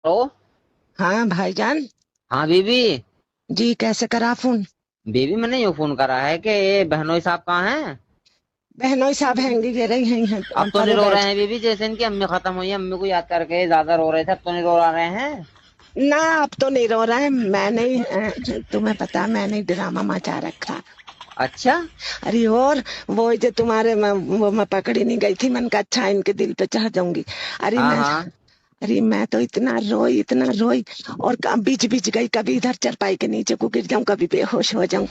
ओ। हाँ भाईजान। हाँ बीबी। जी कैसे करा फोन? बीबी मैंने यूं फोन करा है कि ये बहनोई साहब कहाँ हैं। बहनोई साहब हैंगी गे रही हैं अब तो नहीं परे रो रहे बैठ। हैं बीबी, जैसे इनकी अम्मी खत्म हुई है, अम्मी को याद करके ज्यादा रो रहे थे, अब तो नहीं रो रहे हैं। ना अब तो नहीं रो रहा है। मैंने ही तुम्हें पता मैंने ही ड्रामा मचा रखा। अच्छा। अरे और वो जो तुम्हारे वो मैं पकड़ी नहीं गई थी, मन का अच्छा इनके दिल पे चढ़ जाऊंगी। अरे हाँ मैं हाँ। अरे मैं तो इतना रोई और बीच बीच गई, कभी इधर चरपाई के नीचे को गिर जाऊं, कभी बेहोश हो जाऊं।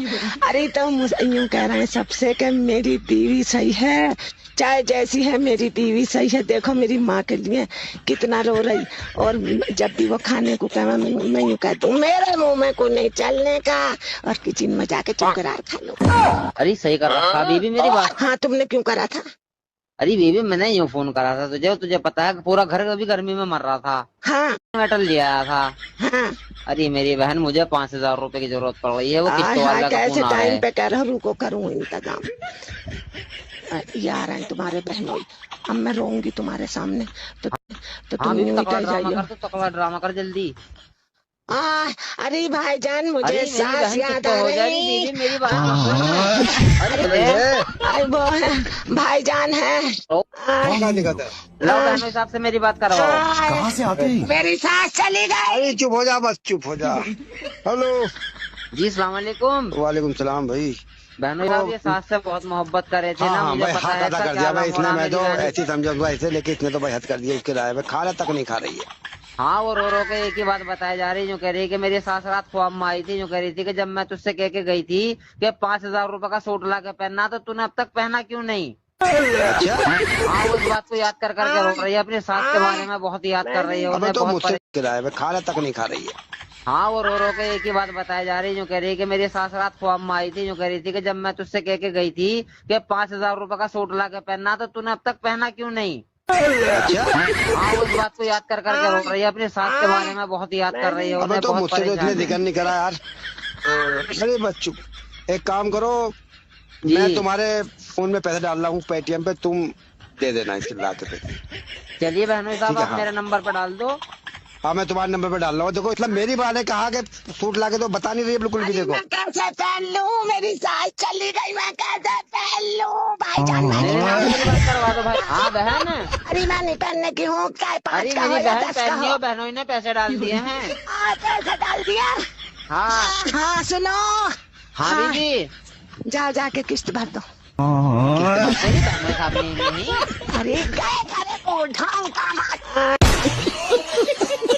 अरे तो यूं कह रहे हैं सबसे कि मेरी बीवी सही है, चाहे जैसी है मेरी बीवी सही है। देखो मेरी माँ के लिए कितना रो रही। और जब भी वो खाने को कहा मैं यूं कहती हूँ मेरे मुंह में को नहीं चलने का, और किचन में जाके चुकरार खा लो। अरे सही कर रखा बीबी मेरी बात। हाँ तुमने क्यों करा था? अरे बीबी मैंने यूं फोन करा था तुझे, तुझे पता है कि पूरा घर अभी गर्मी में मर रहा था। हाँ मेटल ले आया था। हाँ। अरे मेरी बहन, मुझे 5,000 रुपए की जरूरत पड़ रही है, वो हाय किस्त हाय वाला का कैसे फोन आ रहा टाइम है। पे कह रहे हो, रुको करूँ इंतजाम। यार हैं तुम्हारे बहनोई। अब मैं रोऊंगी तुम्हारे सामने तो हाँ तुम बीबी, यूं ही तकड़ा कह ड्रामा जाइयो। कर, तो तकड़ा ड्रामा कर जल्दी। आ, अरे भाईजान मुझे अरे मेरी सास बहन चुप याद तो आ हो जा रही रही। बीबी, मेरी बात तो सुन। अरे अरे अरे वो है, भाईजान है। ओ, आ, क्या दिक्कत है? लाओ आ, बहनों साहब से मेरी बात करवाओ। कहाँ से आते हैं? मेरी सास चली गई। अरे चुप हो जा, बस चुप हो जा। हेलो। जी सलाम वालेकुम। वालेकुम सलाम भाई। बहनोई ओ, साहब ये सास से बहुत मोहब्बत कर रहे थे हाँ ना, हाँ मुझे भाई, पता हद है अदा इसका कर क्या दिया भाई इसने। लंगोड़ा मैं मेरी तो बहन। ऐसे ही समझूंगा ऐसे, लेकिन इसने तो भाई हद कर दिया। इसके लाए में खाना तक नहीं खा रही है। हाँ, वो रो रो के एक ही बात बताई जा रही, जो कह रही है कि मेरी सास रात ख्वाब में आई थी, जो कह रही थी कि जब मैं तुझसे कह के गई थी कि 5,000 रुपए का सूट ला के पहनना, तो तूने अब तक पहना क्यों नहीं। अच्छा। हाँ, वो इस बात को याद कर करके रो रही है, अपनी सास के बारे में बहुत याद कर रही है, अबे उन्हें तो बहुत मुझसे किराए पे खाना तक नहीं खा रही है। हाँ, वो रो रो के एक ही बात बताई जा रही, जो कह रही है कि मेरी सास रात ख्वाब में आई थी, जो कह रही थी कि जब मैं तुझसे कह के गई थी कि 5,000 रुपए का सूट ला के पहनना, तो तूने अब तक पहना क्यों नहीं। अच्छा। हाँ, वो इस बात को याद कर करके रो रही है, अपनी सास के बारे में बहुत याद कर रही है, अबे उन्हें तो बहुत मुझसे तो इतने परेशान है। जिक्र नहीं करा यार। अरे बस चुप। एक काम करो, मैं जी तुम्हारे फोन में पैसे डाल रहा हूँ पेटीएम पे, तुम दे देना इसके ला के पैसे। चलिए बहनोई साहब, ठीक है आप हाँ। मेरे नंबर पर डाल दो। हाँ मैं तुम्हारे नंबर पे डाल रहा हूँ। देखो इसलिए मेरी माँ ने कहा कि सूट ला के तो बता नहीं रही है बिल्कुल भी। अरे देखो मैं कैसे पहन लूं, मेरी सास चली गई, मैं कैसे पहन लूं भाईजान? मैं नहीं मेरे नाम से पहनूंगी। मेरी बात करवा दो भाई। हाँ बहन। अरे मैं नहीं पहनने की हूँ, चाहे अरे 5 का हो मेरी या बहन 10 का पहननी हो। हो, बहनोई ने पैसे डाल दिए हैं। पैसे डाल दिया। हाँ। हाँ सुनो। हाँ हाँ बीबी। जा जाके किस्त भर दो। मेरी बहनोई साहब ने नहीं। अरे गए घरे को उठाऊं काम।